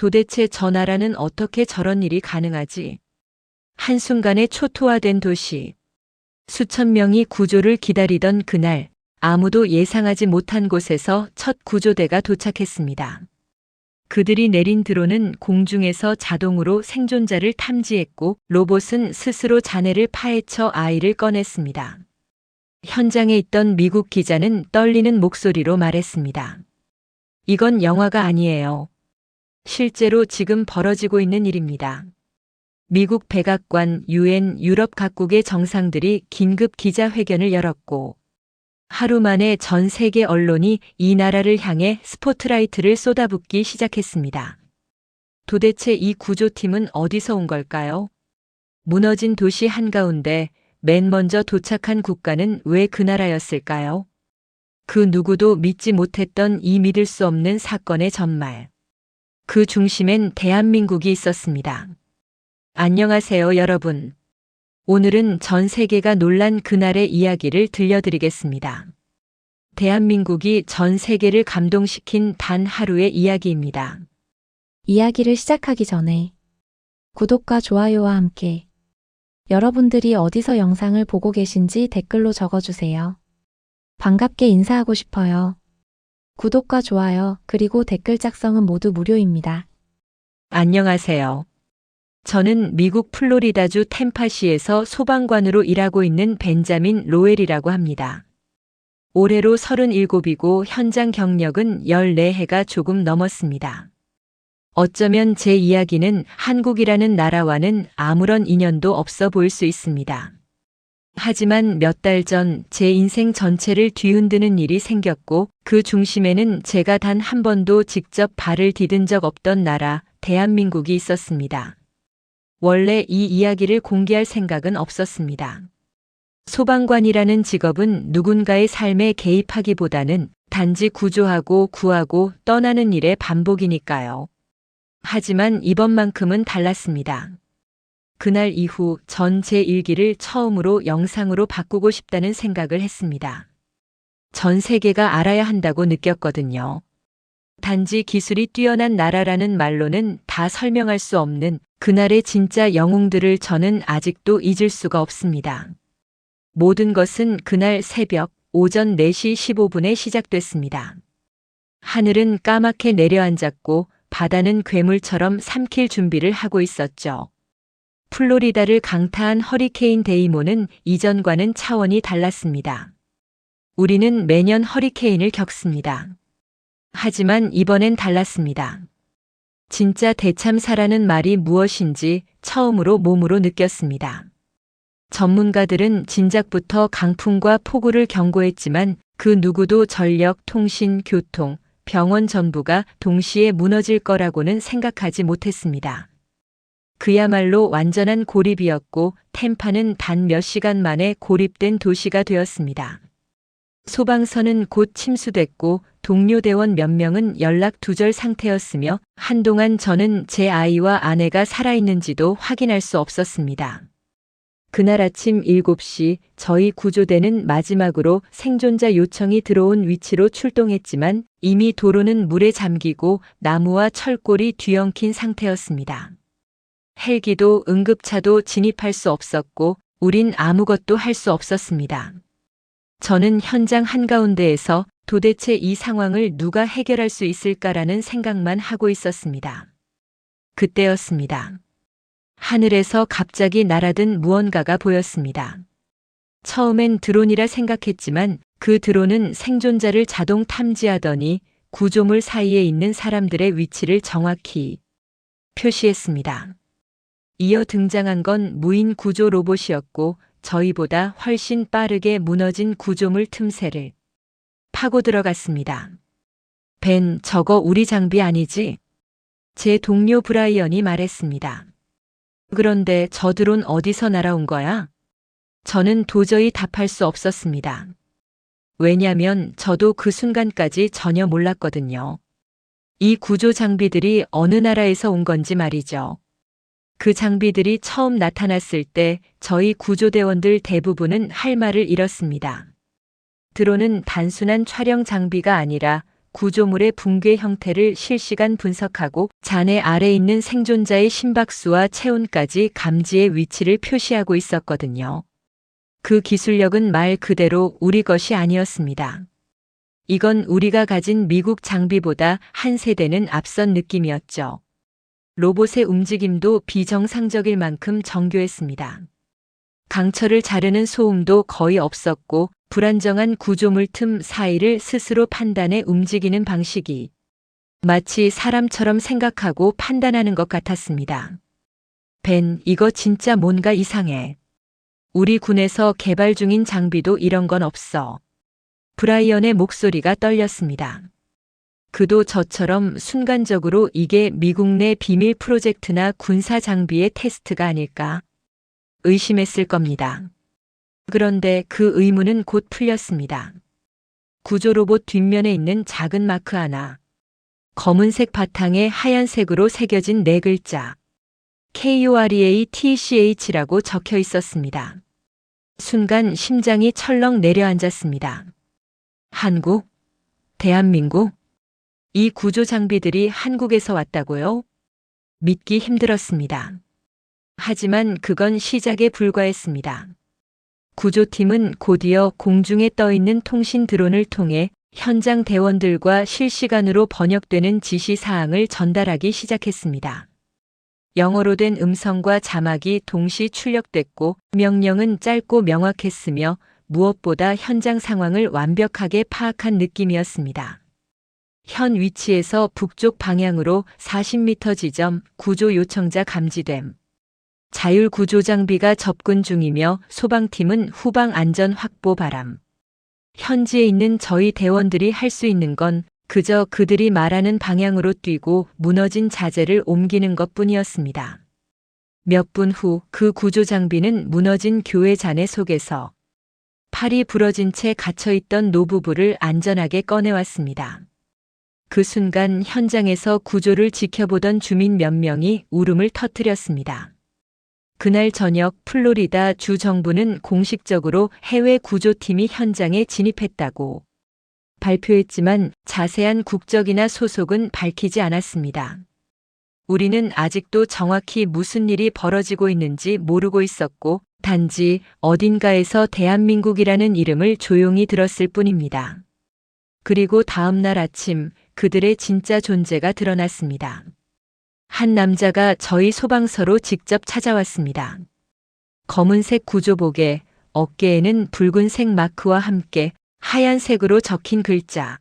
도대체 저 나라는 어떻게 저런 일이 가능하지? 한순간에 초토화된 도시. 수천 명이 구조를 기다리던 그날, 아무도 예상하지 못한 곳에서 첫 구조대가 도착했습니다. 그들이 내린 드론은 공중에서 자동으로 생존자를 탐지했고, 로봇은 스스로 잔해를 파헤쳐 아이를 꺼냈습니다. 현장에 있던 미국 기자는 떨리는 목소리로 말했습니다. 이건 영화가 아니에요. 실제로 지금 벌어지고 있는 일입니다. 미국 백악관, UN, 유럽 각국의 정상들이 긴급 기자회견을 열었고, 하루 만에 전 세계 언론이 이 나라를 향해 스포트라이트를 쏟아붓기 시작했습니다. 도대체 이 구조팀은 어디서 온 걸까요? 무너진 도시 한가운데 맨 먼저 도착한 국가는 왜 그 나라였을까요? 그 누구도 믿지 못했던 이 믿을 수 없는 사건의 전말. 그 중심엔 대한민국이 있었습니다. 안녕하세요, 여러분. 오늘은 전 세계가 놀란 그날의 이야기를 들려드리겠습니다. 대한민국이 전 세계를 감동시킨 단 하루의 이야기입니다. 이야기를 시작하기 전에 구독과 좋아요와 함께 여러분들이 어디서 영상을 보고 계신지 댓글로 적어주세요. 반갑게 인사하고 싶어요. 구독과 좋아요 그리고 댓글 작성은 모두 무료입니다. 안녕하세요. 저는 미국 플로리다주 템파시에서 소방관으로 일하고 있는 벤자민 로웰이라고 합니다. 올해로 37이고 현장 경력은 14해가 조금 넘었습니다. 어쩌면 제 이야기는 한국이라는 나라와는 아무런 인연도 없어 보일 수 있습니다. 하지만 몇 달 전 제 인생 전체를 뒤흔드는 일이 생겼고, 그 중심에는 제가 단 한 번도 직접 발을 디딘 적 없던 나라, 대한민국이 있었습니다. 원래 이 이야기를 공개할 생각은 없었습니다. 소방관이라는 직업은 누군가의 삶에 개입하기보다는 단지 구조하고 구하고 떠나는 일의 반복이니까요. 하지만 이번만큼은 달랐습니다. 그날 이후 전 제 일기를 처음으로 영상으로 바꾸고 싶다는 생각을 했습니다. 전 세계가 알아야 한다고 느꼈거든요. 단지 기술이 뛰어난 나라라는 말로는 다 설명할 수 없는 그날의 진짜 영웅들을 저는 아직도 잊을 수가 없습니다. 모든 것은 그날 새벽 오전 4시 15분에 시작됐습니다. 하늘은 까맣게 내려앉았고 바다는 괴물처럼 삼킬 준비를 하고 있었죠. 플로리다를 강타한 허리케인 데이모는 이전과는 차원이 달랐습니다. 우리는 매년 허리케인을 겪습니다. 하지만 이번엔 달랐습니다. 진짜 대참사라는 말이 무엇인지 처음으로 몸으로 느꼈습니다. 전문가들은 진작부터 강풍과 폭우를 경고했지만 그 누구도 전력, 통신, 교통, 병원 전부가 동시에 무너질 거라고는 생각하지 못했습니다. 그야말로 완전한 고립이었고 템파는 단 몇 시간 만에 고립된 도시가 되었습니다. 소방서는 곧 침수됐고 동료 대원 몇 명은 연락 두절 상태였으며 한동안 저는 제 아이와 아내가 살아있는지도 확인할 수 없었습니다. 그날 아침 7시 저희 구조대는 마지막으로 생존자 요청이 들어온 위치로 출동했지만 이미 도로는 물에 잠기고 나무와 철골이 뒤엉킨 상태였습니다. 헬기도 응급차도 진입할 수 없었고 우린 아무것도 할 수 없었습니다. 저는 현장 한가운데에서 도대체 이 상황을 누가 해결할 수 있을까라는 생각만 하고 있었습니다. 그때였습니다. 하늘에서 갑자기 날아든 무언가가 보였습니다. 처음엔 드론이라 생각했지만 그 드론은 생존자를 자동 탐지하더니 구조물 사이에 있는 사람들의 위치를 정확히 표시했습니다. 이어 등장한 건 무인 구조 로봇이었고 저희보다 훨씬 빠르게 무너진 구조물 틈새를 파고 들어갔습니다. 벤, 저거 우리 장비 아니지? 제 동료 브라이언이 말했습니다. 그런데 저 드론 어디서 날아온 거야? 저는 도저히 답할 수 없었습니다. 왜냐면 저도 그 순간까지 전혀 몰랐거든요. 이 구조 장비들이 어느 나라에서 온 건지 말이죠. 그 장비들이 처음 나타났을 때 저희 구조대원들 대부분은 할 말을 잃었습니다. 드론은 단순한 촬영 장비가 아니라 구조물의 붕괴 형태를 실시간 분석하고 잔해 아래 있는 생존자의 심박수와 체온까지 감지의 위치를 표시하고 있었거든요. 그 기술력은 말 그대로 우리 것이 아니었습니다. 이건 우리가 가진 미국 장비보다 한 세대는 앞선 느낌이었죠. 로봇의 움직임도 비정상적일 만큼 정교했습니다. 강철을 자르는 소음도 거의 없었고 불안정한 구조물 틈 사이를 스스로 판단해 움직이는 방식이 마치 사람처럼 생각하고 판단하는 것 같았습니다. 벤, 이거 진짜 뭔가 이상해. 우리 군에서 개발 중인 장비도 이런 건 없어. 브라이언의 목소리가 떨렸습니다. 그도 저처럼 순간적으로 이게 미국 내 비밀 프로젝트나 군사 장비의 테스트가 아닐까 의심했을 겁니다. 그런데 그 의문은 곧 풀렸습니다. 구조 로봇 뒷면에 있는 작은 마크 하나. 검은색 바탕에 하얀색으로 새겨진 네 글자. KUREATCH라고 적혀 있었습니다. 순간 심장이 철렁 내려앉았습니다. 한국? 대한민국? 이 구조 장비들이 한국에서 왔다고요? 믿기 힘들었습니다. 하지만 그건 시작에 불과했습니다. 구조팀은 곧이어 공중에 떠있는 통신 드론을 통해 현장 대원들과 실시간으로 번역되는 지시사항을 전달하기 시작했습니다. 영어로 된 음성과 자막이 동시 출력됐고 명령은 짧고 명확했으며 무엇보다 현장 상황을 완벽하게 파악한 느낌이었습니다. 현 위치에서 북쪽 방향으로 40m 지점 구조 요청자 감지됨. 자율 구조 장비가 접근 중이며 소방팀은 후방 안전 확보 바람. 현지에 있는 저희 대원들이 할 수 있는 건 그저 그들이 말하는 방향으로 뛰고 무너진 자재를 옮기는 것뿐이었습니다. 몇 분 후 그 구조 장비는 무너진 교회 잔해 속에서 팔이 부러진 채 갇혀있던 노부부를 안전하게 꺼내왔습니다. 그 순간 현장에서 구조를 지켜보던 주민 몇 명이 울음을 터뜨렸습니다. 그날 저녁 플로리다 주 정부는 공식적으로 해외 구조팀이 현장에 진입했다고 발표했지만 자세한 국적이나 소속은 밝히지 않았습니다. 우리는 아직도 정확히 무슨 일이 벌어지고 있는지 모르고 있었고 단지 어딘가에서 대한민국이라는 이름을 조용히 들었을 뿐입니다. 그리고 다음 날 아침 그들의 진짜 존재가 드러났습니다. 한 남자가 저희 소방서로 직접 찾아왔습니다. 검은색 구조복에 어깨에는 붉은색 마크와 함께 하얀색으로 적힌 글자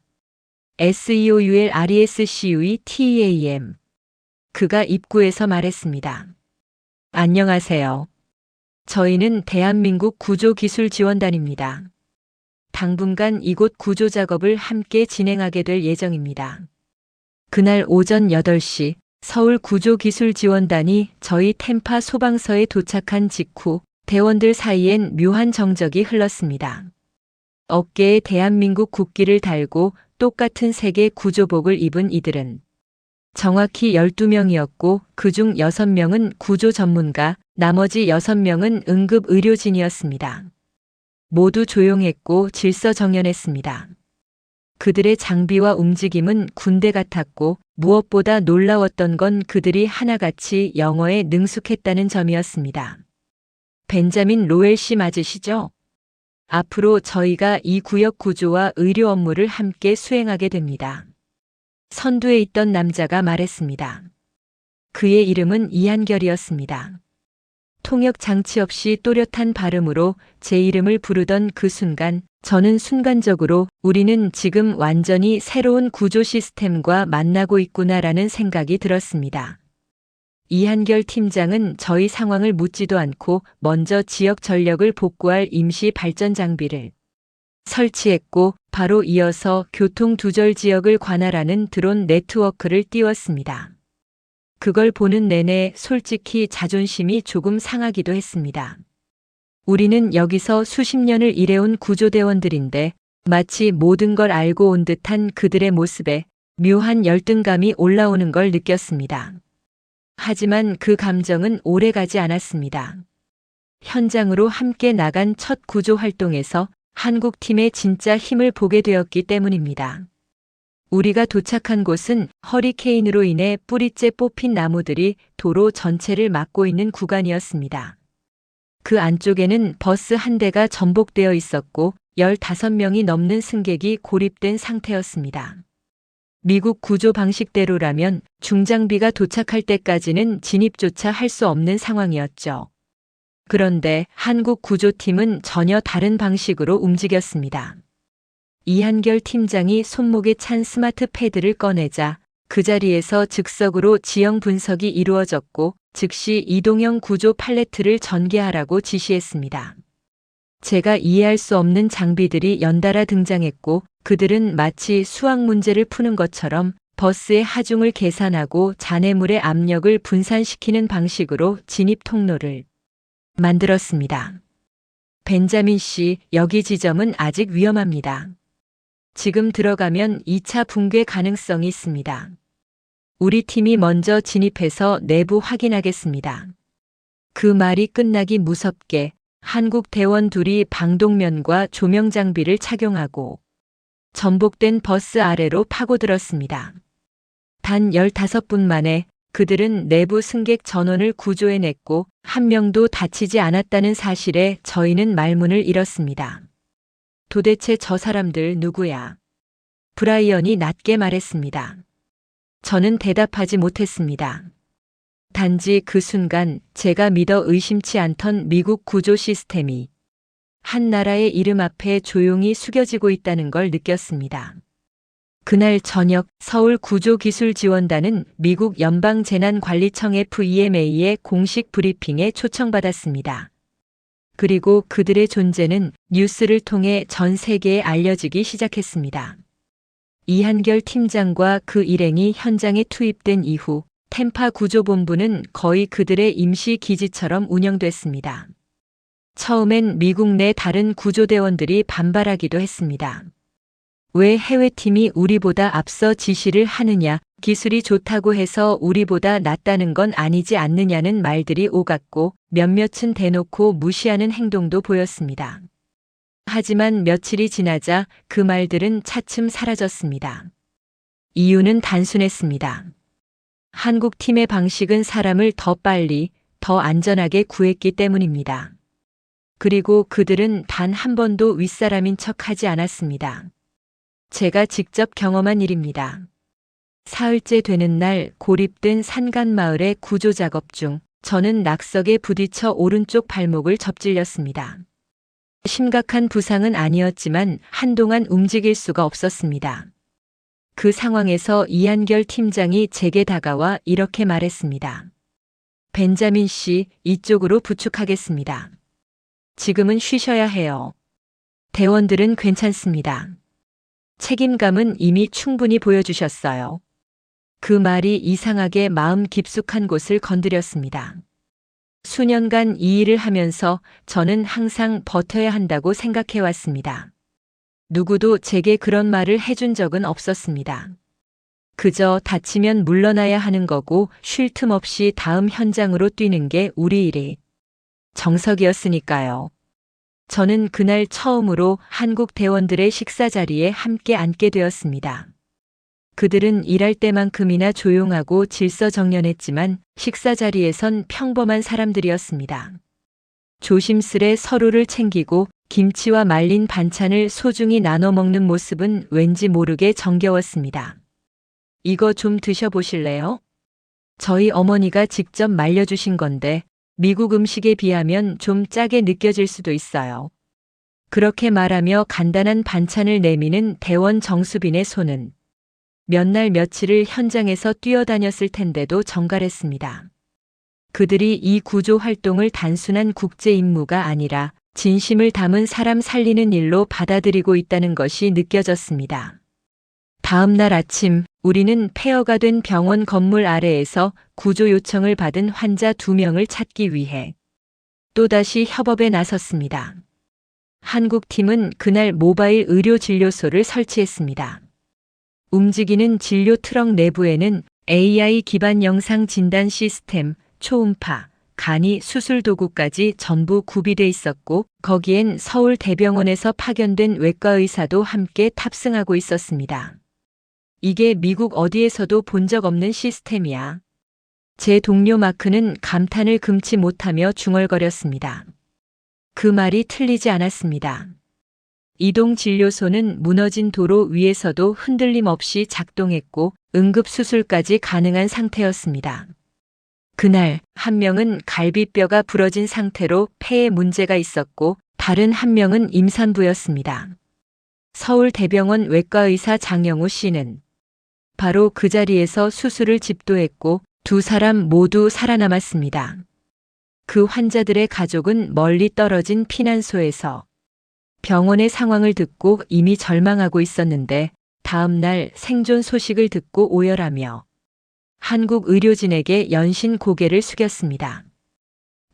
SEOULRESCUETEAM. 그가 입구에서 말했습니다. 안녕하세요. 저희는 대한민국 구조기술지원단입니다. 당분간 이곳 구조 작업을 함께 진행하게 될 예정입니다. 그날 오전 8시 서울 구조기술지원단이 저희 템파 소방서에 도착한 직후 대원들 사이엔 묘한 정적이 흘렀습니다. 어깨에 대한민국 국기를 달고 똑같은 색의 구조복을 입은 이들은 정확히 12명이었고 그중 6명은 구조 전문가, 나머지 6명은 응급 의료진이었습니다. 모두 조용했고 질서정연했습니다. 그들의 장비와 움직임은 군대 같았고 무엇보다 놀라웠던 건 그들이 하나같이 영어에 능숙했다는 점이었습니다. 벤자민 로엘 씨 맞으시죠? 앞으로 저희가 이 구역 구조와 의료 업무를 함께 수행하게 됩니다. 선두에 있던 남자가 말했습니다. 그의 이름은 이한결이었습니다. 통역 장치 없이 또렷한 발음으로 제 이름을 부르던 그 순간 저는 순간적으로 우리는 지금 완전히 새로운 구조 시스템과 만나고 있구나라는 생각이 들었습니다. 이한결 팀장은 저희 상황을 묻지도 않고 먼저 지역 전력을 복구할 임시 발전 장비를 설치했고 바로 이어서 교통 두절 지역을 관할하는 드론 네트워크를 띄웠습니다. 그걸 보는 내내 솔직히 자존심이 조금 상하기도 했습니다. 우리는 여기서 수십 년을 일해온 구조대원들인데 마치 모든 걸 알고 온 듯한 그들의 모습에 묘한 열등감이 올라오는 걸 느꼈습니다. 하지만 그 감정은 오래가지 않았습니다. 현장으로 함께 나간 첫 구조 활동에서 한국 팀의 진짜 힘을 보게 되었기 때문입니다. 우리가 도착한 곳은 허리케인으로 인해 뿌리째 뽑힌 나무들이 도로 전체를 막고 있는 구간이었습니다. 그 안쪽에는 버스 한 대가 전복되어 있었고 15명이 넘는 승객이 고립된 상태였습니다. 미국 구조 방식대로라면 중장비가 도착할 때까지는 진입조차 할 수 없는 상황이었죠. 그런데 한국 구조팀은 전혀 다른 방식으로 움직였습니다. 이한결 팀장이 손목에 찬 스마트 패드를 꺼내자 그 자리에서 즉석으로 지형 분석이 이루어졌고 즉시 이동형 구조 팔레트를 전개하라고 지시했습니다. 제가 이해할 수 없는 장비들이 연달아 등장했고 그들은 마치 수학 문제를 푸는 것처럼 버스의 하중을 계산하고 잔해물의 압력을 분산시키는 방식으로 진입 통로를 만들었습니다. 벤자민 씨, 여기 지점은 아직 위험합니다. 지금 들어가면 2차 붕괴 가능성이 있습니다. 우리 팀이 먼저 진입해서 내부 확인하겠습니다. 그 말이 끝나기 무섭게 한국 대원 둘이 방독면과 조명 장비를 착용하고 전복된 버스 아래로 파고들었습니다. 단 15분 만에 그들은 내부 승객 전원을 구조해냈고 한 명도 다치지 않았다는 사실에 저희는 말문을 잃었습니다. 도대체 저 사람들 누구야? 브라이언이 낮게 말했습니다. 저는 대답하지 못했습니다. 단지 그 순간 제가 믿어 의심치 않던 미국 구조 시스템이 한 나라의 이름 앞에 조용히 숙여지고 있다는 걸 느꼈습니다. 그날 저녁 서울 구조기술지원단은 미국 연방재난관리청 FEMA의 공식 브리핑에 초청받았습니다. 그리고 그들의 존재는 뉴스를 통해 전 세계에 알려지기 시작했습니다. 이한결 팀장과 그 일행이 현장에 투입된 이후 템파 구조본부는 거의 그들의 임시 기지처럼 운영됐습니다. 처음엔 미국 내 다른 구조대원들이 반발하기도 했습니다. 왜 해외팀이 우리보다 앞서 지시를 하느냐, 기술이 좋다고 해서 우리보다 낫다는 건 아니지 않느냐는 말들이 오갔고 몇몇은 대놓고 무시하는 행동도 보였습니다. 하지만 며칠이 지나자 그 말들은 차츰 사라졌습니다. 이유는 단순했습니다. 한국 팀의 방식은 사람을 더 빨리, 더 안전하게 구했기 때문입니다. 그리고 그들은 단 한 번도 윗사람인 척 하지 않았습니다. 제가 직접 경험한 일입니다. 사흘째 되는 날 고립된 산간마을의 구조 작업 중 저는 낙석에 부딪혀 오른쪽 발목을 접질렸습니다. 심각한 부상은 아니었지만 한동안 움직일 수가 없었습니다. 그 상황에서 이한결 팀장이 제게 다가와 이렇게 말했습니다. 벤자민 씨, 이쪽으로 부축하겠습니다. 지금은 쉬셔야 해요. 대원들은 괜찮습니다. 책임감은 이미 충분히 보여주셨어요. 그 말이 이상하게 마음 깊숙한 곳을 건드렸습니다. 수년간 이 일을 하면서 저는 항상 버텨야 한다고 생각해왔습니다. 누구도 제게 그런 말을 해준 적은 없었습니다. 그저 다치면 물러나야 하는 거고 쉴 틈 없이 다음 현장으로 뛰는 게 우리 일이 정석이었으니까요. 저는 그날 처음으로 한국 대원들의 식사 자리에 함께 앉게 되었습니다. 그들은 일할 때만큼이나 조용하고 질서정연했지만 식사 자리에선 평범한 사람들이었습니다. 조심스레 서로를 챙기고 김치와 말린 반찬을 소중히 나눠 먹는 모습은 왠지 모르게 정겨웠습니다. 이거 좀 드셔보실래요? 저희 어머니가 직접 말려주신 건데 미국 음식에 비하면 좀 짜게 느껴질 수도 있어요. 그렇게 말하며 간단한 반찬을 내미는 대원 정수빈의 손은 몇 날 며칠을 현장에서 뛰어다녔을 텐데도 정갈했습니다. 그들이 이 구조 활동을 단순한 국제 임무가 아니라 진심을 담은 사람 살리는 일로 받아들이고 있다는 것이 느껴졌습니다. 다음 날 아침 우리는 폐허가 된 병원 건물 아래에서 구조 요청을 받은 환자 2명을 찾기 위해 또다시 협업에 나섰습니다. 한국 팀은 그날 모바일 의료 진료소를 설치했습니다. 움직이는 진료 트럭 내부에는 AI 기반 영상 진단 시스템, 초음파, 간이 수술 도구까지 전부 구비돼 있었고 거기엔 서울 대병원에서 파견된 외과 의사도 함께 탑승하고 있었습니다. 이게 미국 어디에서도 본 적 없는 시스템이야. 제 동료 마크는 감탄을 금치 못하며 중얼거렸습니다. 그 말이 틀리지 않았습니다. 이동진료소는 무너진 도로 위에서도 흔들림 없이 작동했고 응급수술까지 가능한 상태였습니다. 그날 한 명은 갈비뼈가 부러진 상태로 폐에 문제가 있었고 다른 한 명은 임산부였습니다. 서울대병원 외과의사 장영우 씨는 바로 그 자리에서 수술을 집도했고 두 사람 모두 살아남았습니다. 그 환자들의 가족은 멀리 떨어진 피난소에서 병원의 상황을 듣고 이미 절망하고 있었는데 다음 날 생존 소식을 듣고 오열하며 한국 의료진에게 연신 고개를 숙였습니다.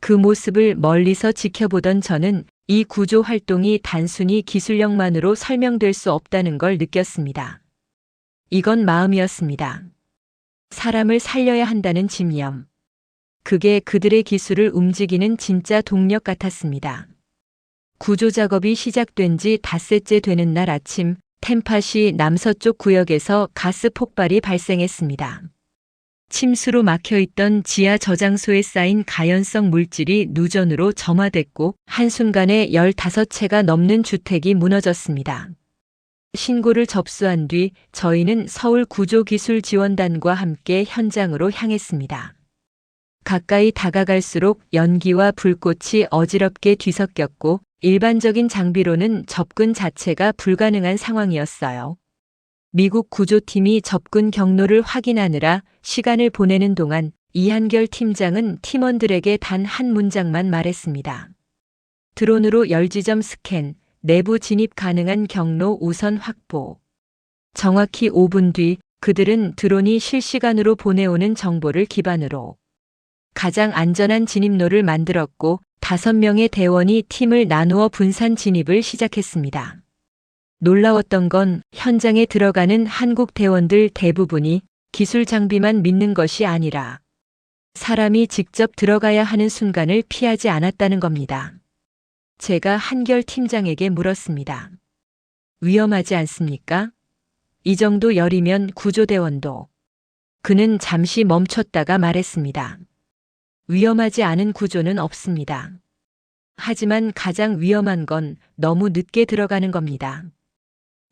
그 모습을 멀리서 지켜보던 저는 이 구조 활동이 단순히 기술력만으로 설명될 수 없다는 걸 느꼈습니다. 이건 마음이었습니다. 사람을 살려야 한다는 집념. 그게 그들의 기술을 움직이는 진짜 동력 같았습니다. 구조 작업이 시작된 지 닷새째 되는 날 아침, 템파시 남서쪽 구역에서 가스 폭발이 발생했습니다. 침수로 막혀있던 지하 저장소에 쌓인 가연성 물질이 누전으로 점화됐고 한순간에 15채가 넘는 주택이 무너졌습니다. 신고를 접수한 뒤 저희는 서울구조기술지원단과 함께 현장으로 향했습니다. 가까이 다가갈수록 연기와 불꽃이 어지럽게 뒤섞였고 일반적인 장비로는 접근 자체가 불가능한 상황이었어요. 미국 구조팀이 접근 경로를 확인하느라 시간을 보내는 동안 이한결 팀장은 팀원들에게 단 한 문장만 말했습니다. 드론으로 열지점 스캔, 내부 진입 가능한 경로 우선 확보. 정확히 5분 뒤 그들은 드론이 실시간으로 보내오는 정보를 기반으로 가장 안전한 진입로를 만들었고 5명의 대원이 팀을 나누어 분산 진입을 시작했습니다. 놀라웠던 건 현장에 들어가는 한국 대원들 대부분이 기술 장비만 믿는 것이 아니라 사람이 직접 들어가야 하는 순간을 피하지 않았다는 겁니다. 제가 한결 팀장에게 물었습니다. 위험하지 않습니까? 이 정도 열이면 구조대원도. 그는 잠시 멈췄다가 말했습니다. 위험하지 않은 구조는 없습니다. 하지만 가장 위험한 건 너무 늦게 들어가는 겁니다.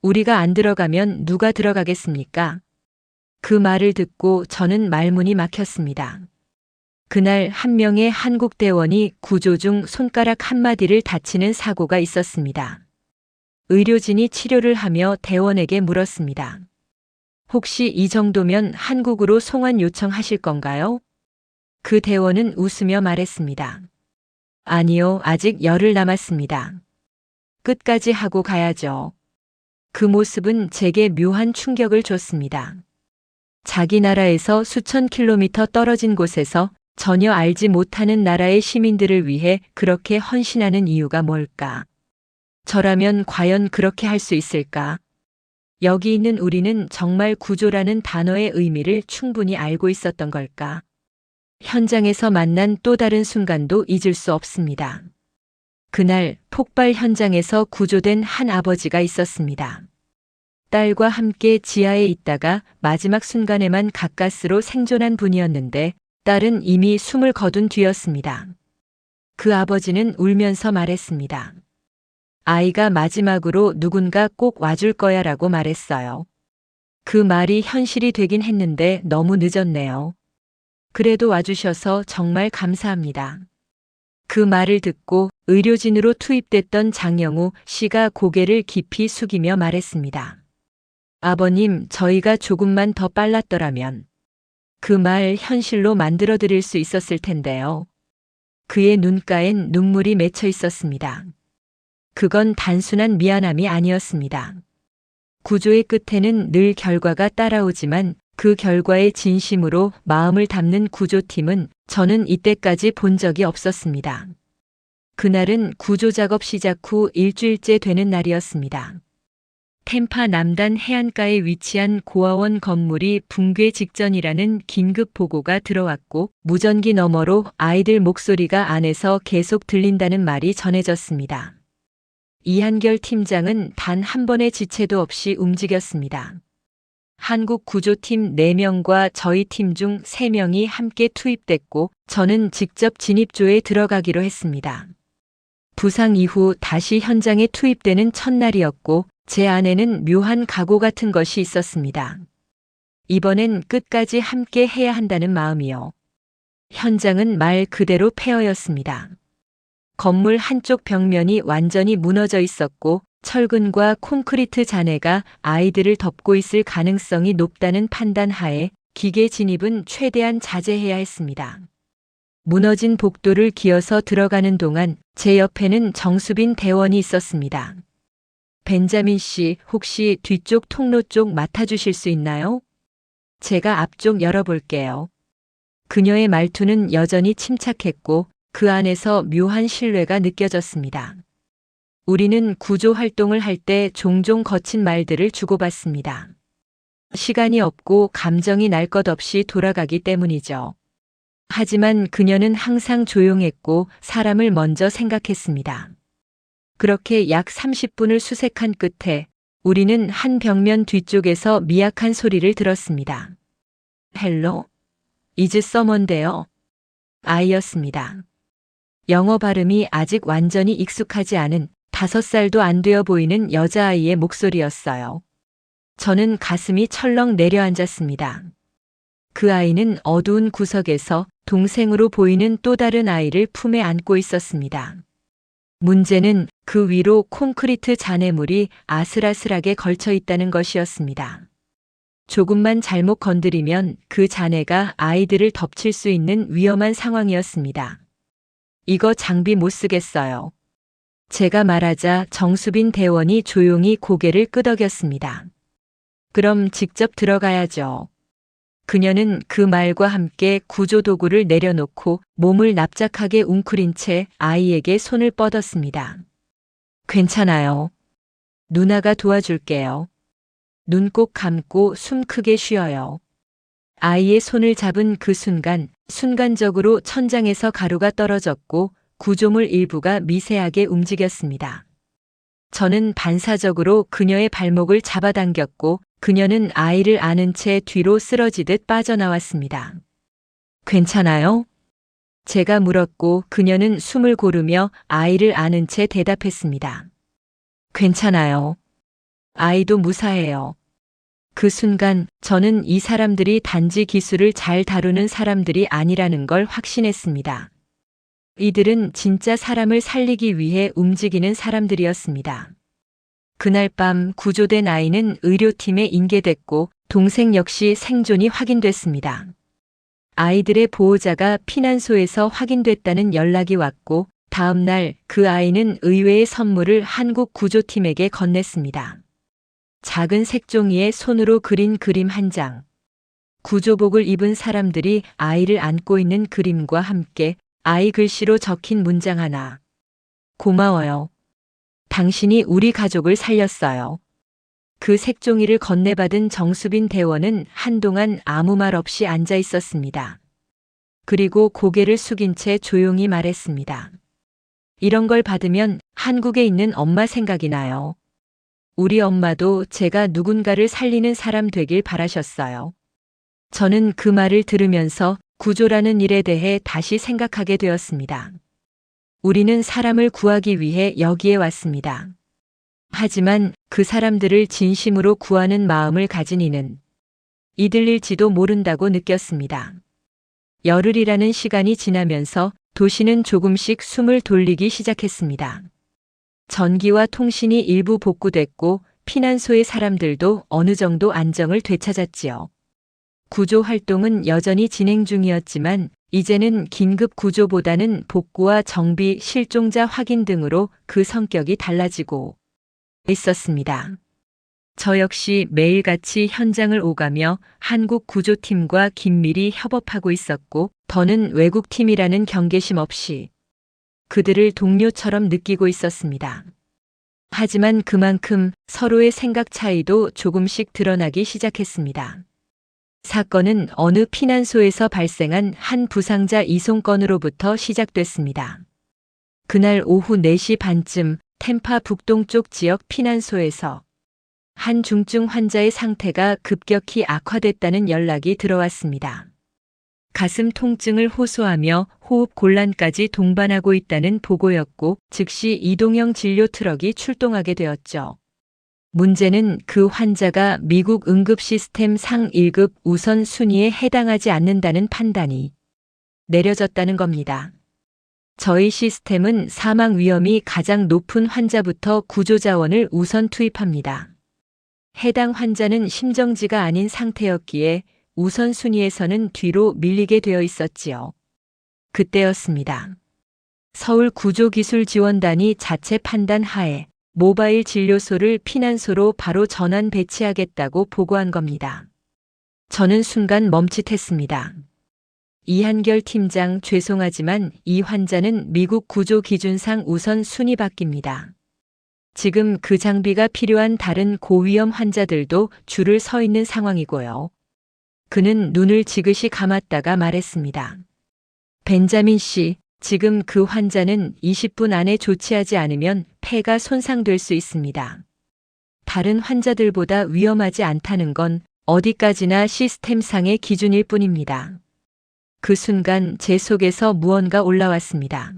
우리가 안 들어가면 누가 들어가겠습니까? 그 말을 듣고 저는 말문이 막혔습니다. 그날 한 명의 한국 대원이 구조 중 손가락 한마디를 다치는 사고가 있었습니다. 의료진이 치료를 하며 대원에게 물었습니다. 혹시 이 정도면 한국으로 송환 요청하실 건가요? 그 대원은 웃으며 말했습니다. 아니요, 아직 열흘 남았습니다. 끝까지 하고 가야죠. 그 모습은 제게 묘한 충격을 줬습니다. 자기 나라에서 수천 킬로미터 떨어진 곳에서 전혀 알지 못하는 나라의 시민들을 위해 그렇게 헌신하는 이유가 뭘까? 저라면 과연 그렇게 할 수 있을까? 여기 있는 우리는 정말 구조라는 단어의 의미를 충분히 알고 있었던 걸까? 현장에서 만난 또 다른 순간도 잊을 수 없습니다. 그날 폭발 현장에서 구조된 한 아버지가 있었습니다. 딸과 함께 지하에 있다가 마지막 순간에만 가까스로 생존한 분이었는데 딸은 이미 숨을 거둔 뒤였습니다. 그 아버지는 울면서 말했습니다. 아이가 마지막으로 누군가 꼭 와줄 거야 라고 말했어요. 그 말이 현실이 되긴 했는데 너무 늦었네요. 그래도 와주셔서 정말 감사합니다. 그 말을 듣고 의료진으로 투입됐던 장영우 씨가 고개를 깊이 숙이며 말했습니다. 아버님, 저희가 조금만 더 빨랐더라면 그 말 현실로 만들어 드릴 수 있었을 텐데요. 그의 눈가엔 눈물이 맺혀 있었습니다. 그건 단순한 미안함이 아니었습니다. 구조의 끝에는 늘 결과가 따라오지만 그 결과의 진심으로 마음을 담는 구조팀은 저는 이때까지 본 적이 없었습니다. 그날은 구조작업 시작 후 일주일째 되는 날이었습니다. 템파 남단 해안가에 위치한 고아원 건물이 붕괴 직전이라는 긴급 보고가 들어왔고 무전기 너머로 아이들 목소리가 안에서 계속 들린다는 말이 전해졌습니다. 이한결 팀장은 단 한 번의 지체도 없이 움직였습니다. 한국 구조팀 4명과 저희 팀 중 3명이 함께 투입됐고 저는 직접 진입조에 들어가기로 했습니다. 부상 이후 다시 현장에 투입되는 첫날이었고 제 안에는 묘한 각오 같은 것이 있었습니다. 이번엔 끝까지 함께 해야 한다는 마음이요. 현장은 말 그대로 폐허였습니다. 건물 한쪽 벽면이 완전히 무너져 있었고 철근과 콘크리트 잔해가 아이들을 덮고 있을 가능성이 높다는 판단 하에 기계 진입은 최대한 자제해야 했습니다. 무너진 복도를 기어서 들어가는 동안 제 옆에는 정수빈 대원이 있었습니다. 벤자민 씨, 혹시 뒤쪽 통로 쪽 맡아주실 수 있나요? 제가 앞쪽 열어볼게요. 그녀의 말투는 여전히 침착했고 그 안에서 묘한 신뢰가 느껴졌습니다. 우리는 구조 활동을 할 때 종종 거친 말들을 주고받습니다. 시간이 없고 감정이 날 것 없이 돌아가기 때문이죠. 하지만 그녀는 항상 조용했고 사람을 먼저 생각했습니다. 그렇게 약 30분을 수색한 끝에 우리는 한 벽면 뒤쪽에서 미약한 소리를 들었습니다. 헬로? 이즈 서먼데요. 아이였습니다. 영어 발음이 아직 완전히 익숙하지 않은 5살도 안 되어 보이는 여자아이의 목소리였어요. 저는 가슴이 철렁 내려앉았습니다. 그 아이는 어두운 구석에서 동생으로 보이는 또 다른 아이를 품에 안고 있었습니다. 문제는 그 위로 콘크리트 잔해물이 아슬아슬하게 걸쳐 있다는 것이었습니다. 조금만 잘못 건드리면 그 잔해가 아이들을 덮칠 수 있는 위험한 상황이었습니다. 이거 장비 못 쓰겠어요. 제가 말하자 정수빈 대원이 조용히 고개를 끄덕였습니다. 그럼 직접 들어가야죠. 그녀는 그 말과 함께 구조도구를 내려놓고 몸을 납작하게 웅크린 채 아이에게 손을 뻗었습니다. 괜찮아요. 누나가 도와줄게요. 눈 꼭 감고 숨 크게 쉬어요. 아이의 손을 잡은 그 순간적으로 천장에서 가루가 떨어졌고 구조물 일부가 미세하게 움직였습니다. 저는 반사적으로 그녀의 발목을 잡아당겼고 그녀는 아이를 안은 채 뒤로 쓰러지듯 빠져나왔습니다. 괜찮아요? 제가 물었고 그녀는 숨을 고르며 아이를 안은 채 대답했습니다. 괜찮아요. 아이도 무사해요. 그 순간 저는 이 사람들이 단지 기술을 잘 다루는 사람들이 아니라는 걸 확신했습니다. 이들은 진짜 사람을 살리기 위해 움직이는 사람들이었습니다. 그날 밤 구조된 아이는 의료팀에 인계됐고 동생 역시 생존이 확인됐습니다. 아이들의 보호자가 피난소에서 확인됐다는 연락이 왔고 다음 날 그 아이는 의외의 선물을 한국 구조팀에게 건넸습니다. 작은 색종이에 손으로 그린 그림 한 장. 구조복을 입은 사람들이 아이를 안고 있는 그림과 함께 아이 글씨로 적힌 문장 하나. 고마워요. 당신이 우리 가족을 살렸어요. 그 색종이를 건네받은 정수빈 대원은 한동안 아무 말 없이 앉아 있었습니다. 그리고 고개를 숙인 채 조용히 말했습니다. 이런 걸 받으면 한국에 있는 엄마 생각이 나요. 우리 엄마도 제가 누군가를 살리는 사람 되길 바라셨어요. 저는 그 말을 들으면서 구조라는 일에 대해 다시 생각하게 되었습니다. 우리는 사람을 구하기 위해 여기에 왔습니다. 하지만 그 사람들을 진심으로 구하는 마음을 가진 이는 이들일지도 모른다고 느꼈습니다. 열흘이라는 시간이 지나면서 도시는 조금씩 숨을 돌리기 시작했습니다. 전기와 통신이 일부 복구됐고 피난소의 사람들도 어느 정도 안정을 되찾았지요. 구조 활동은 여전히 진행 중이었지만 이제는 긴급 구조보다는 복구와 정비, 실종자 확인 등으로 그 성격이 달라지고 있었습니다. 저 역시 매일같이 현장을 오가며 한국 구조팀과 긴밀히 협업하고 있었고 더는 외국팀이라는 경계심 없이 그들을 동료처럼 느끼고 있었습니다. 하지만 그만큼 서로의 생각 차이도 조금씩 드러나기 시작했습니다. 사건은 어느 피난소에서 발생한 한 부상자 이송 건으로부터 시작됐습니다. 그날 오후 4시 반쯤 템파 북동쪽 지역 피난소에서 한 중증 환자의 상태가 급격히 악화됐다는 연락이 들어왔습니다. 가슴 통증을 호소하며 호흡 곤란까지 동반하고 있다는 보고였고, 즉시 이동형 진료 트럭이 출동하게 되었죠. 문제는 그 환자가 미국 응급 시스템 상 1급 우선 순위에 해당하지 않는다는 판단이 내려졌다는 겁니다. 저희 시스템은 사망 위험이 가장 높은 환자부터 구조 자원을 우선 투입합니다. 해당 환자는 심정지가 아닌 상태였기에 우선순위에서는 뒤로 밀리게 되어 있었지요. 그때였습니다. 서울구조기술지원단이 자체 판단 하에 모바일 진료소를 피난소로 바로 전환 배치하겠다고 보고한 겁니다. 저는 순간 멈칫했습니다. 이한결 팀장, 죄송하지만 이 환자는 미국 구조 기준상 우선 순위 바뀝니다. 지금 그 장비가 필요한 다른 고위험 환자들도 줄을 서 있는 상황이고요. 그는 눈을 지그시 감았다가 말했습니다. 벤자민 씨, 지금 그 환자는 20분 안에 조치하지 않으면 폐가 손상될 수 있습니다. 다른 환자들보다 위험하지 않다는 건 어디까지나 시스템상의 기준일 뿐입니다. 그 순간 제 속에서 무언가 올라왔습니다.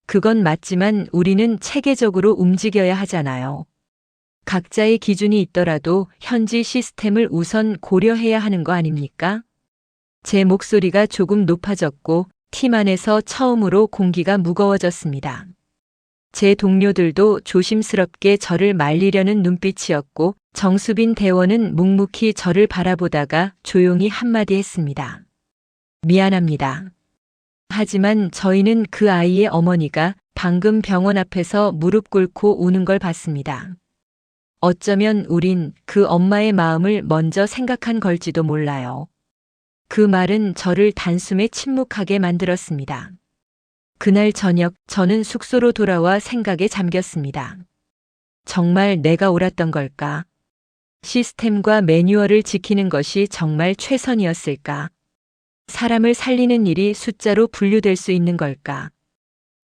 그건 맞지만 우리는 체계적으로 움직여야 하잖아요. 각자의 기준이 있더라도 현지 시스템을 우선 고려해야 하는 거 아닙니까? 제 목소리가 조금 높아졌고 팀 안에서 처음으로 공기가 무거워졌습니다. 제 동료들도 조심스럽게 저를 말리려는 눈빛이었고 정수빈 대원은 묵묵히 저를 바라보다가 조용히 한마디 했습니다. 미안합니다. 하지만 저희는 그 아이의 어머니가 방금 병원 앞에서 무릎 꿇고 우는 걸 봤습니다. 어쩌면 우린 그 엄마의 마음을 먼저 생각한 걸지도 몰라요. 그 말은 저를 단숨에 침묵하게 만들었습니다. 그날 저녁 저는 숙소로 돌아와 생각에 잠겼습니다. 정말 내가 옳았던 걸까? 시스템과 매뉴얼을 지키는 것이 정말 최선이었을까? 사람을 살리는 일이 숫자로 분류될 수 있는 걸까?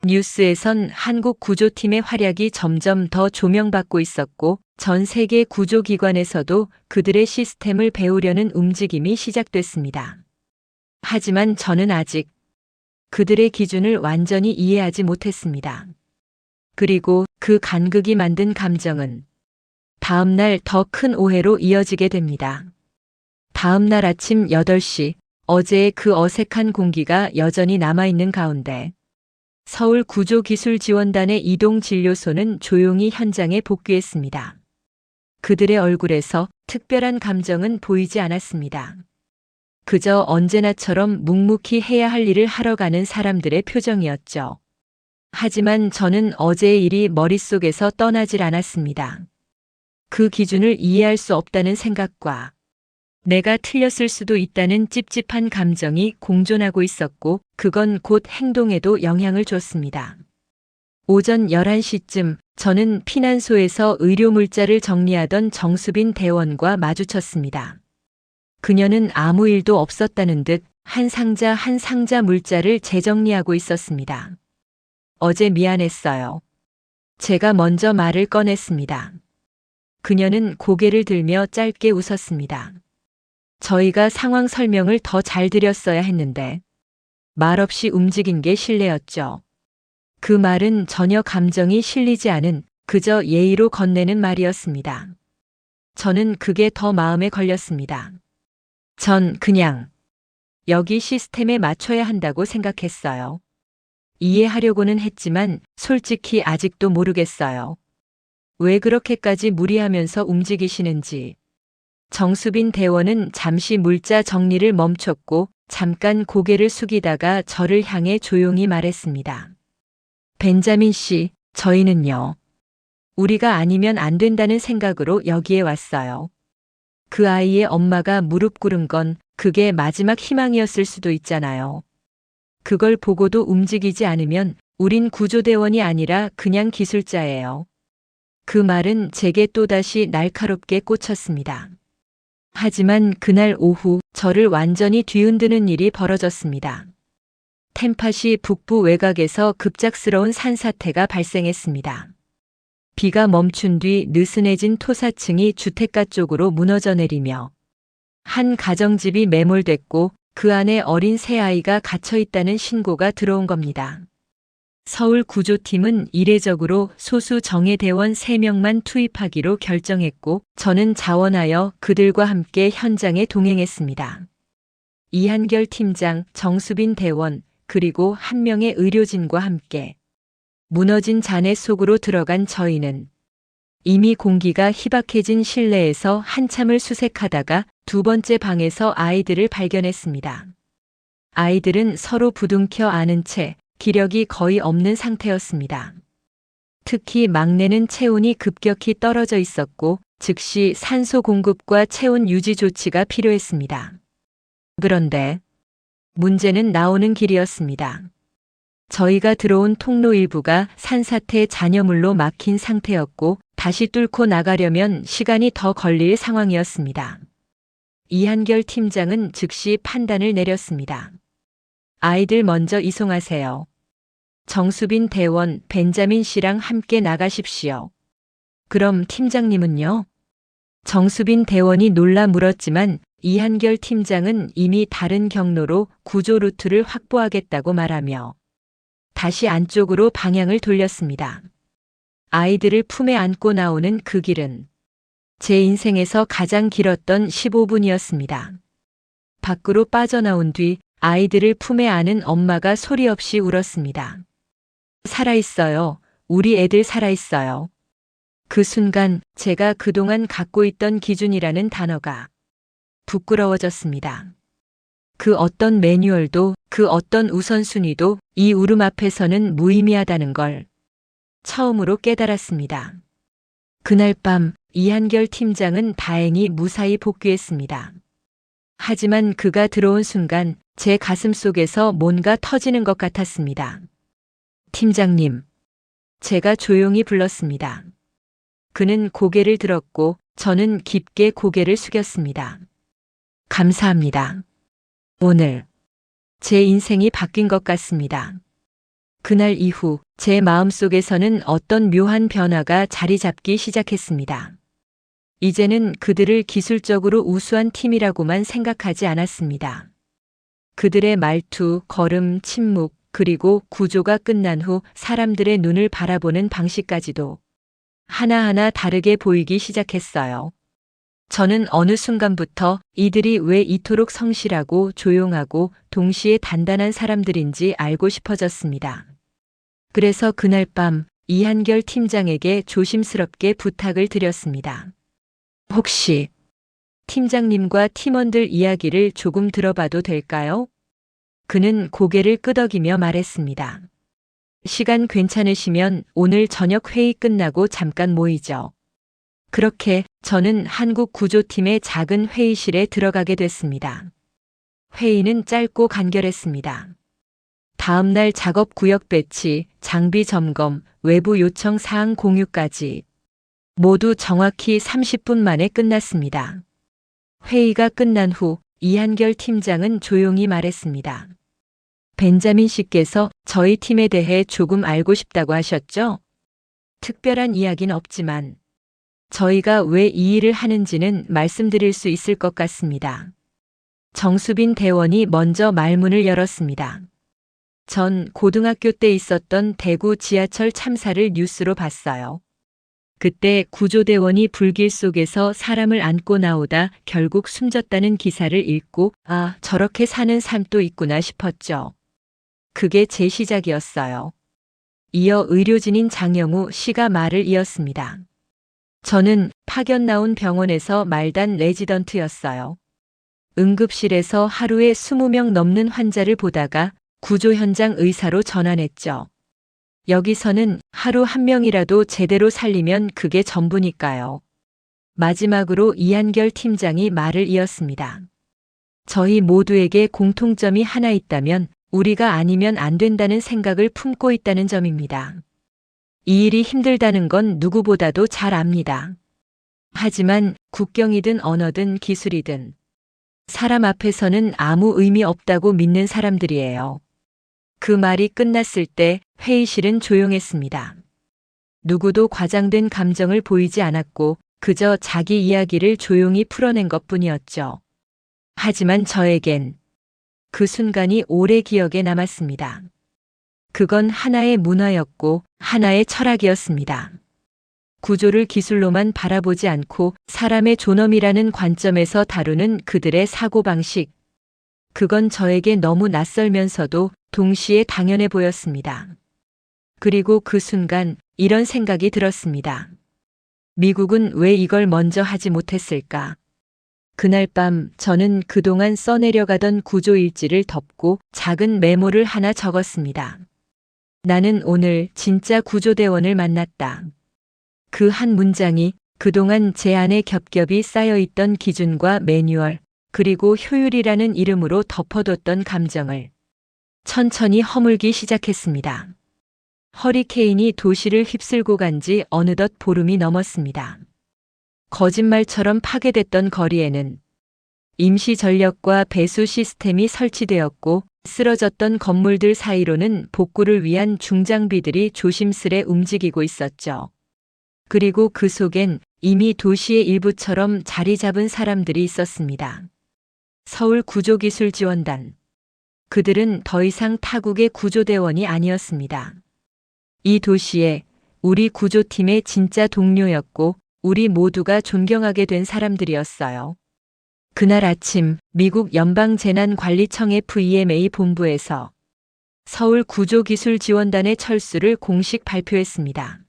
뉴스에선 한국 구조팀의 활약이 점점 더 조명받고 있었고 전 세계 구조기관에서도 그들의 시스템을 배우려는 움직임이 시작됐습니다. 하지만 저는 아직 그들의 기준을 완전히 이해하지 못했습니다. 그리고 그 간극이 만든 감정은 다음날 더 큰 오해로 이어지게 됩니다. 다음날 아침 8시 어제의 그 어색한 공기가 여전히 남아있는 가운데 서울구조기술지원단의 이동진료소는 조용히 현장에 복귀했습니다. 그들의 얼굴에서 특별한 감정은 보이지 않았습니다. 그저 언제나처럼 묵묵히 해야 할 일을 하러 가는 사람들의 표정이었죠. 하지만 저는 어제의 일이 머릿속에서 떠나질 않았습니다. 그 기준을 이해할 수 없다는 생각과 내가 틀렸을 수도 있다는 찝찝한 감정이 공존하고 있었고 그건 곧 행동에도 영향을 줬습니다. 오전 11시쯤 저는 피난소에서 의료물자를 정리하던 정수빈 대원과 마주쳤습니다. 그녀는 아무 일도 없었다는 듯 한 상자 한 상자 물자를 재정리하고 있었습니다. 어제 미안했어요. 제가 먼저 말을 꺼냈습니다. 그녀는 고개를 들며 짧게 웃었습니다. 저희가 상황 설명을 더 잘 드렸어야 했는데 말없이 움직인 게 실례였죠. 그 말은 전혀 감정이 실리지 않은 그저 예의로 건네는 말이었습니다. 저는 그게 더 마음에 걸렸습니다. 전 그냥 여기 시스템에 맞춰야 한다고 생각했어요. 이해하려고는 했지만 솔직히 아직도 모르겠어요. 왜 그렇게까지 무리하면서 움직이시는지. 정수빈 대원은 잠시 물자 정리를 멈췄고 잠깐 고개를 숙이다가 저를 향해 조용히 말했습니다. 벤자민 씨, 저희는요. 우리가 아니면 안 된다는 생각으로 여기에 왔어요. 그 아이의 엄마가 무릎 꿇은 건 그게 마지막 희망이었을 수도 있잖아요. 그걸 보고도 움직이지 않으면 우린 구조대원이 아니라 그냥 기술자예요. 그 말은 제게 또다시 날카롭게 꽂혔습니다. 하지만 그날 오후 저를 완전히 뒤흔드는 일이 벌어졌습니다. 템파시 북부 외곽에서 급작스러운 산사태가 발생했습니다. 비가 멈춘 뒤 느슨해진 토사층이 주택가 쪽으로 무너져 내리며 한 가정집이 매몰됐고 그 안에 어린 새아이가 갇혀 있다는 신고가 들어온 겁니다. 서울 구조팀은 이례적으로 소수 정예대원 3명만 투입하기로 결정했고 저는 자원하여 그들과 함께 현장에 동행했습니다. 이한결 팀장, 정수빈 대원, 그리고 한 명의 의료진과 함께 무너진 잔해 속으로 들어간 저희는 이미 공기가 희박해진 실내에서 한참을 수색하다가 두 번째 방에서 아이들을 발견했습니다. 아이들은 서로 부둥켜 안은 채 기력이 거의 없는 상태였습니다. 특히 막내는 체온이 급격히 떨어져 있었고 즉시 산소 공급과 체온 유지 조치가 필요했습니다. 그런데 문제는 나오는 길이었습니다. 저희가 들어온 통로 일부가 산사태 잔여물로 막힌 상태였고 다시 뚫고 나가려면 시간이 더 걸릴 상황이었습니다. 이한결 팀장은 즉시 판단을 내렸습니다. 아이들 먼저 이송하세요. 정수빈 대원, 벤자민 씨랑 함께 나가십시오. 그럼 팀장님은요? 정수빈 대원이 놀라 물었지만 이한결 팀장은 이미 다른 경로로 구조 루트를 확보하겠다고 말하며 다시 안쪽으로 방향을 돌렸습니다. 아이들을 품에 안고 나오는 그 길은 제 인생에서 가장 길었던 15분이었습니다. 밖으로 빠져나온 뒤 아이들을 품에 안은 엄마가 소리 없이 울었습니다. 살아있어요. 우리 애들 살아있어요. 그 순간 제가 그동안 갖고 있던 기준이라는 단어가 부끄러워졌습니다. 그 어떤 매뉴얼도 그 어떤 우선순위도 이 울음 앞에서는 무의미하다는 걸 처음으로 깨달았습니다. 그날 밤 이한결 팀장은 다행히 무사히 복귀했습니다. 하지만 그가 들어온 순간 제 가슴 속에서 뭔가 터지는 것 같았습니다. 팀장님, 제가 조용히 불렀습니다. 그는 고개를 들었고 저는 깊게 고개를 숙였습니다. 감사합니다. 오늘 제 인생이 바뀐 것 같습니다. 그날 이후 제 마음속에서는 어떤 묘한 변화가 자리 잡기 시작했습니다. 이제는 그들을 기술적으로 우수한 팀이라고만 생각하지 않았습니다. 그들의 말투, 걸음, 침묵, 그리고 구조가 끝난 후 사람들의 눈을 바라보는 방식까지도 하나하나 다르게 보이기 시작했어요. 저는 어느 순간부터 이들이 왜 이토록 성실하고 조용하고 동시에 단단한 사람들인지 알고 싶어졌습니다. 그래서 그날 밤 이한결 팀장에게 조심스럽게 부탁을 드렸습니다. 혹시 팀장님과 팀원들 이야기를 조금 들어봐도 될까요? 그는 고개를 끄덕이며 말했습니다. 시간 괜찮으시면 오늘 저녁 회의 끝나고 잠깐 모이죠. 그렇게 저는 한국 구조팀의 작은 회의실에 들어가게 됐습니다. 회의는 짧고 간결했습니다. 다음 날 작업 구역 배치, 장비 점검, 외부 요청 사항 공유까지 모두 정확히 30분 만에 끝났습니다. 회의가 끝난 후 이한결 팀장은 조용히 말했습니다. 벤자민 씨께서 저희 팀에 대해 조금 알고 싶다고 하셨죠? 특별한 이야기는 없지만 저희가 왜 이 일을 하는지는 말씀드릴 수 있을 것 같습니다. 정수빈 대원이 먼저 말문을 열었습니다. 전 고등학교 때 있었던 대구 지하철 참사를 뉴스로 봤어요. 그때 구조대원이 불길 속에서 사람을 안고 나오다 결국 숨졌다는 기사를 읽고 아, 저렇게 사는 삶도 있구나 싶었죠. 그게 제 시작이었어요. 이어 의료진인 장영우 씨가 말을 이었습니다. 저는 파견 나온 병원에서 말단 레지던트였어요. 응급실에서 하루에 20명 넘는 환자를 보다가 구조 현장 의사로 전환했죠. 여기서는 하루 한 명이라도 제대로 살리면 그게 전부니까요. 마지막으로 이한결 팀장이 말을 이었습니다. 저희 모두에게 공통점이 하나 있다면 우리가 아니면 안 된다는 생각을 품고 있다는 점입니다. 이 일이 힘들다는 건 누구보다도 잘 압니다. 하지만 국경이든 언어든 기술이든 사람 앞에서는 아무 의미 없다고 믿는 사람들이에요. 그 말이 끝났을 때 회의실은 조용했습니다. 누구도 과장된 감정을 보이지 않았고 그저 자기 이야기를 조용히 풀어낸 것뿐이었죠. 하지만 저에겐 그 순간이 오래 기억에 남았습니다. 그건 하나의 문화였고 하나의 철학이었습니다. 구조를 기술로만 바라보지 않고 사람의 존엄이라는 관점에서 다루는 그들의 사고방식. 그건 저에게 너무 낯설면서도 동시에 당연해 보였습니다. 그리고 그 순간 이런 생각이 들었습니다. 미국은 왜 이걸 먼저 하지 못했을까? 그날 밤 저는 그동안 써내려가던 구조일지를 덮고 작은 메모를 하나 적었습니다. 나는 오늘 진짜 구조대원을 만났다. 그 한 문장이 그동안 제 안에 겹겹이 쌓여있던 기준과 매뉴얼, 그리고 효율이라는 이름으로 덮어뒀던 감정을 천천히 허물기 시작했습니다. 허리케인이 도시를 휩쓸고 간 지 어느덧 보름이 넘었습니다. 거짓말처럼 파괴됐던 거리에는 임시 전력과 배수 시스템이 설치되었고 쓰러졌던 건물들 사이로는 복구를 위한 중장비들이 조심스레 움직이고 있었죠. 그리고 그 속엔 이미 도시의 일부처럼 자리 잡은 사람들이 있었습니다. 서울 구조기술지원단. 그들은 더 이상 타국의 구조대원이 아니었습니다. 이 도시에 우리 구조팀의 진짜 동료였고 우리 모두가 존경하게 된 사람들이었어요. 그날 아침 미국 연방재난관리청 FEMA 본부에서 서울 구조기술지원단의 철수를 공식 발표했습니다.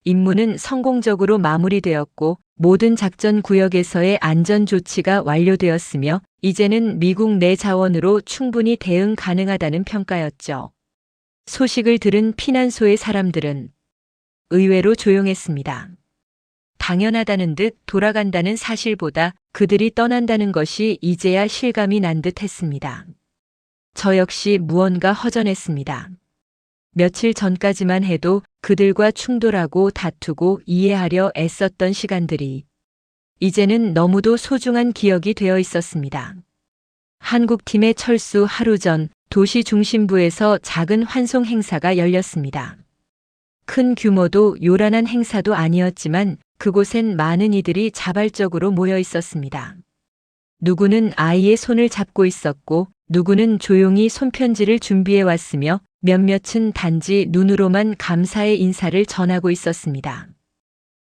임무는 성공적으로 마무리되었고 모든 작전 구역에서의 안전 조치가 완료되었으며 이제는 미국 내 자원으로 충분히 대응 가능하다는 평가였죠. 소식을 들은 피난소의 사람들은 의외로 조용했습니다. 당연하다는 듯 돌아간다는 사실보다 그들이 떠난다는 것이 이제야 실감이 난 듯 했습니다. 저 역시 무언가 허전했습니다. 며칠 전까지만 해도 그들과 충돌하고 다투고 이해하려 애썼던 시간들이 이제는 너무도 소중한 기억이 되어 있었습니다. 한국팀의 철수 하루 전 도시 중심부에서 작은 환송 행사가 열렸습니다. 큰 규모도 요란한 행사도 아니었지만 그곳엔 많은 이들이 자발적으로 모여 있었습니다. 누구는 아이의 손을 잡고 있었고 누구는 조용히 손편지를 준비해 왔으며 몇몇은 단지 눈으로만 감사의 인사를 전하고 있었습니다.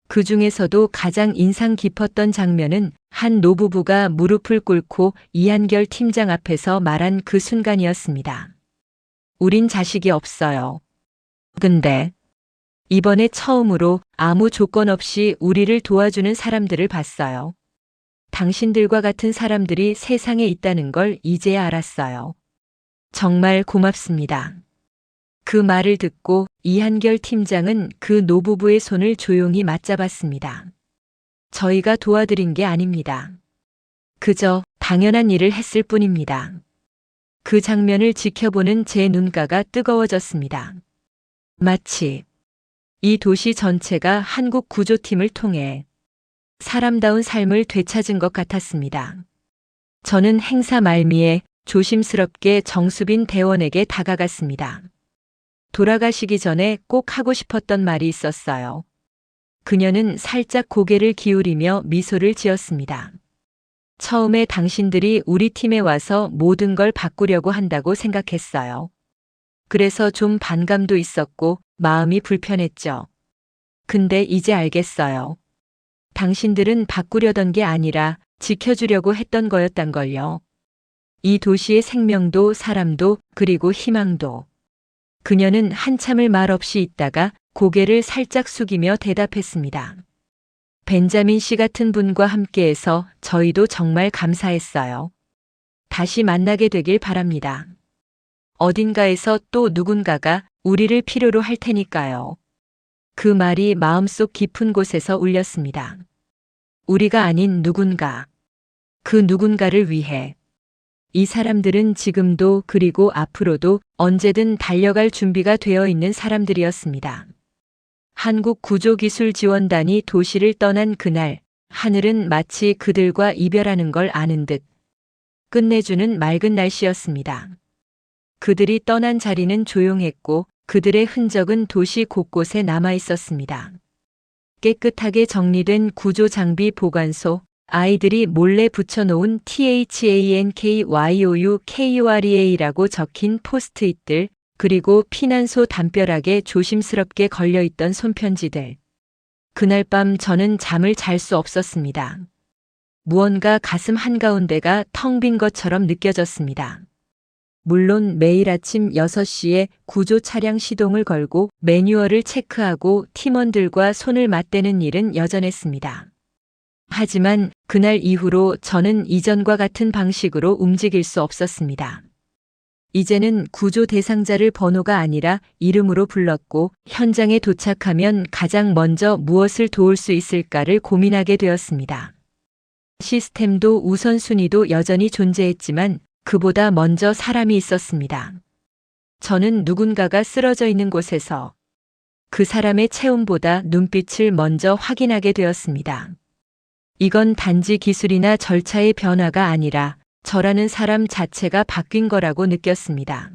그 중에서도 가장 인상 깊었던 장면은 한 노부부가 무릎을 꿇고 이한결 팀장 앞에서 말한 그 순간이었습니다. 우린 자식이 없어요. 근데 이번에 처음으로 아무 조건 없이 우리를 도와주는 사람들을 봤어요. 당신들과 같은 사람들이 세상에 있다는 걸 이제야 알았어요. 정말 고맙습니다. 그 말을 듣고 이한결 팀장은 그 노부부의 손을 조용히 맞잡았습니다. 저희가 도와드린 게 아닙니다. 그저 당연한 일을 했을 뿐입니다. 그 장면을 지켜보는 제 눈가가 뜨거워졌습니다. 마치 이 도시 전체가 한국 구조팀을 통해 사람다운 삶을 되찾은 것 같았습니다. 저는 행사 말미에 조심스럽게 정수빈 대원에게 다가갔습니다. 돌아가시기 전에 꼭 하고 싶었던 말이 있었어요. 그녀는 살짝 고개를 기울이며 미소를 지었습니다. 처음에 당신들이 우리 팀에 와서 모든 걸 바꾸려고 한다고 생각했어요. 그래서 좀 반감도 있었고 마음이 불편했죠. 근데 이제 알겠어요. 당신들은 바꾸려던 게 아니라 지켜주려고 했던 거였단걸요. 이 도시의 생명도 사람도 그리고 희망도. 그녀는 한참을 말없이 있다가 고개를 살짝 숙이며 대답했습니다. 벤자민 씨 같은 분과 함께해서 저희도 정말 감사했어요. 다시 만나게 되길 바랍니다. 어딘가에서 또 누군가가 우리를 필요로 할 테니까요. 그 말이 마음속 깊은 곳에서 울렸습니다. 우리가 아닌 누군가. 그 누군가를 위해. 이 사람들은 지금도 그리고 앞으로도 언제든 달려갈 준비가 되어 있는 사람들이었습니다. 한국구조기술지원단이 도시를 떠난 그날, 하늘은 마치 그들과 이별하는 걸 아는 듯 끝내주는 맑은 날씨였습니다. 그들이 떠난 자리는 조용했고 그들의 흔적은 도시 곳곳에 남아 있었습니다. 깨끗하게 정리된 구조 장비 보관소, 아이들이 몰래 붙여놓은 THANKYOUKUREA라고 적힌 포스트잇들, 그리고 피난소 담벼락에 조심스럽게 걸려있던 손편지들. 그날 밤 저는 잠을 잘 수 없었습니다. 무언가 가슴 한가운데가 텅 빈 것처럼 느껴졌습니다. 물론 매일 아침 6시에 구조 차량 시동을 걸고 매뉴얼을 체크하고 팀원들과 손을 맞대는 일은 여전했습니다. 하지만 그날 이후로 저는 이전과 같은 방식으로 움직일 수 없었습니다. 이제는 구조 대상자를 번호가 아니라 이름으로 불렀고 현장에 도착하면 가장 먼저 무엇을 도울 수 있을까를 고민하게 되었습니다. 시스템도 우선순위도 여전히 존재했지만 그보다 먼저 사람이 있었습니다. 저는 누군가가 쓰러져 있는 곳에서 그 사람의 체온보다 눈빛을 먼저 확인하게 되었습니다. 이건 단지 기술이나 절차의 변화가 아니라 저라는 사람 자체가 바뀐 거라고 느꼈습니다.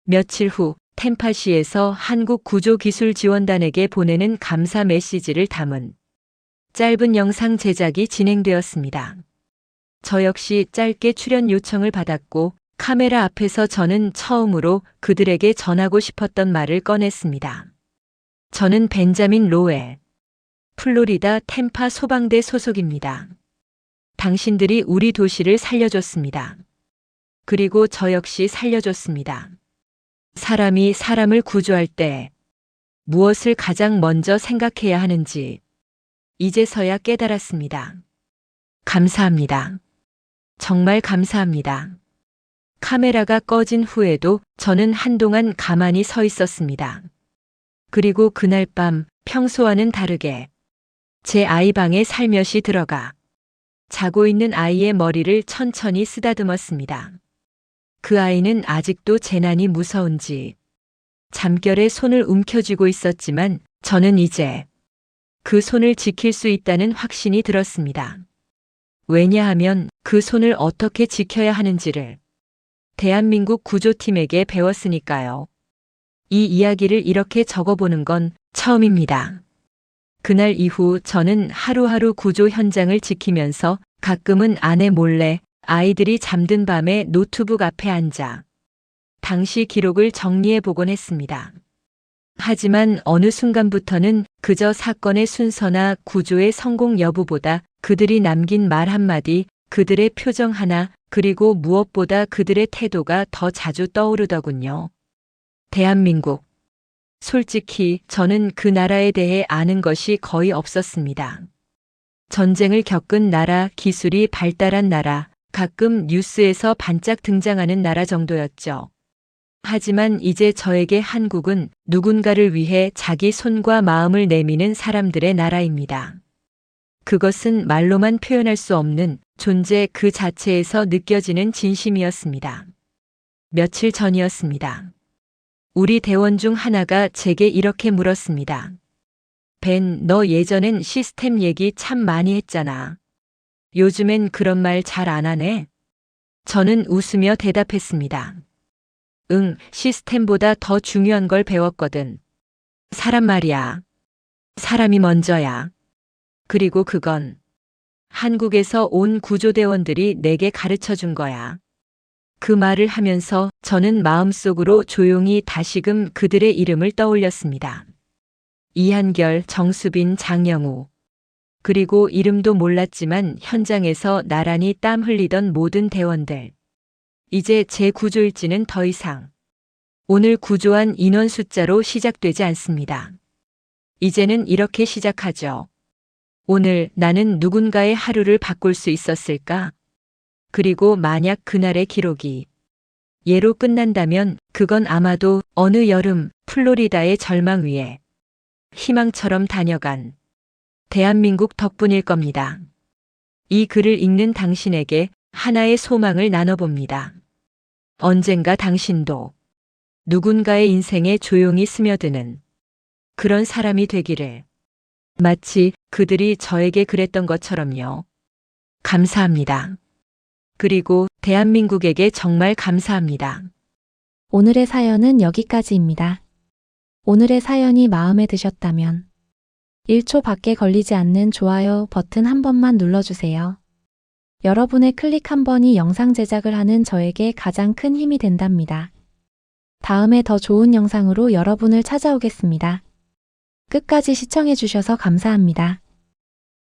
며칠 후 템파시에서 한국구조기술지원단에게 보내는 감사 메시지를 담은 짧은 영상 제작이 진행되었습니다. 저 역시 짧게 출연 요청을 받았고 카메라 앞에서 저는 처음으로 그들에게 전하고 싶었던 말을 꺼냈습니다. 저는 벤자민 로웰, 플로리다 템파 소방대 소속입니다. 당신들이 우리 도시를 살려줬습니다. 그리고 저 역시 살려줬습니다. 사람이 사람을 구조할 때 무엇을 가장 먼저 생각해야 하는지 이제서야 깨달았습니다. 감사합니다. 정말 감사합니다. 카메라가 꺼진 후에도 저는 한동안 가만히 서 있었습니다. 그리고 그날 밤 평소와는 다르게 제 아이 방에 살며시 들어가 자고 있는 아이의 머리를 천천히 쓰다듬었습니다. 그 아이는 아직도 재난이 무서운지 잠결에 손을 움켜쥐고 있었지만 저는 이제 그 손을 지킬 수 있다는 확신이 들었습니다. 왜냐하면 그 손을 어떻게 지켜야 하는지를 대한민국 구조팀에게 배웠으니까요. 이 이야기를 이렇게 적어보는 건 처음입니다. 그날 이후 저는 하루하루 구조 현장을 지키면서 가끔은 아내 몰래 아이들이 잠든 밤에 노트북 앞에 앉아 당시 기록을 정리해 보곤 했습니다. 하지만 어느 순간부터는 그저 사건의 순서나 구조의 성공 여부보다 그들이 남긴 말 한마디, 그들의 표정 하나, 그리고 무엇보다 그들의 태도가 더 자주 떠오르더군요. 대한민국. 솔직히 저는 그 나라에 대해 아는 것이 거의 없었습니다. 전쟁을 겪은 나라, 기술이 발달한 나라, 가끔 뉴스에서 반짝 등장하는 나라 정도였죠. 하지만 이제 저에게 한국은 누군가를 위해 자기 손과 마음을 내미는 사람들의 나라입니다. 그것은 말로만 표현할 수 없는 존재 그 자체에서 느껴지는 진심이었습니다. 며칠 전이었습니다. 우리 대원 중 하나가 제게 이렇게 물었습니다. 벤, 너 예전엔 시스템 얘기 참 많이 했잖아. 요즘엔 그런 말 잘 안 하네? 저는 웃으며 대답했습니다. 응, 시스템보다 더 중요한 걸 배웠거든. 사람 말이야. 사람이 먼저야. 그리고 그건 한국에서 온 구조대원들이 내게 가르쳐 준 거야. 그 말을 하면서 저는 마음속으로 조용히 다시금 그들의 이름을 떠올렸습니다. 이한결, 정수빈, 장영우. 그리고 이름도 몰랐지만 현장에서 나란히 땀 흘리던 모든 대원들. 이제 제 구조일지는 더 이상 오늘 구조한 인원 숫자로 시작되지 않습니다. 이제는 이렇게 시작하죠. 오늘 나는 누군가의 하루를 바꿀 수 있었을까? 그리고 만약 그날의 기록이 예로 끝난다면 그건 아마도 어느 여름 플로리다의 절망 위에 희망처럼 다녀간 대한민국 덕분일 겁니다. 이 글을 읽는 당신에게 하나의 소망을 나눠봅니다. 언젠가 당신도 누군가의 인생에 조용히 스며드는 그런 사람이 되기를. 마치 그들이 저에게 그랬던 것처럼요. 감사합니다. 그리고 대한민국에게 정말 감사합니다. 오늘의 사연은 여기까지입니다. 오늘의 사연이 마음에 드셨다면 1초 밖에 걸리지 않는 좋아요 버튼 한 번만 눌러주세요. 여러분의 클릭 한 번이 영상 제작을 하는 저에게 가장 큰 힘이 된답니다. 다음에 더 좋은 영상으로 여러분을 찾아오겠습니다. 끝까지 시청해주셔서 감사합니다.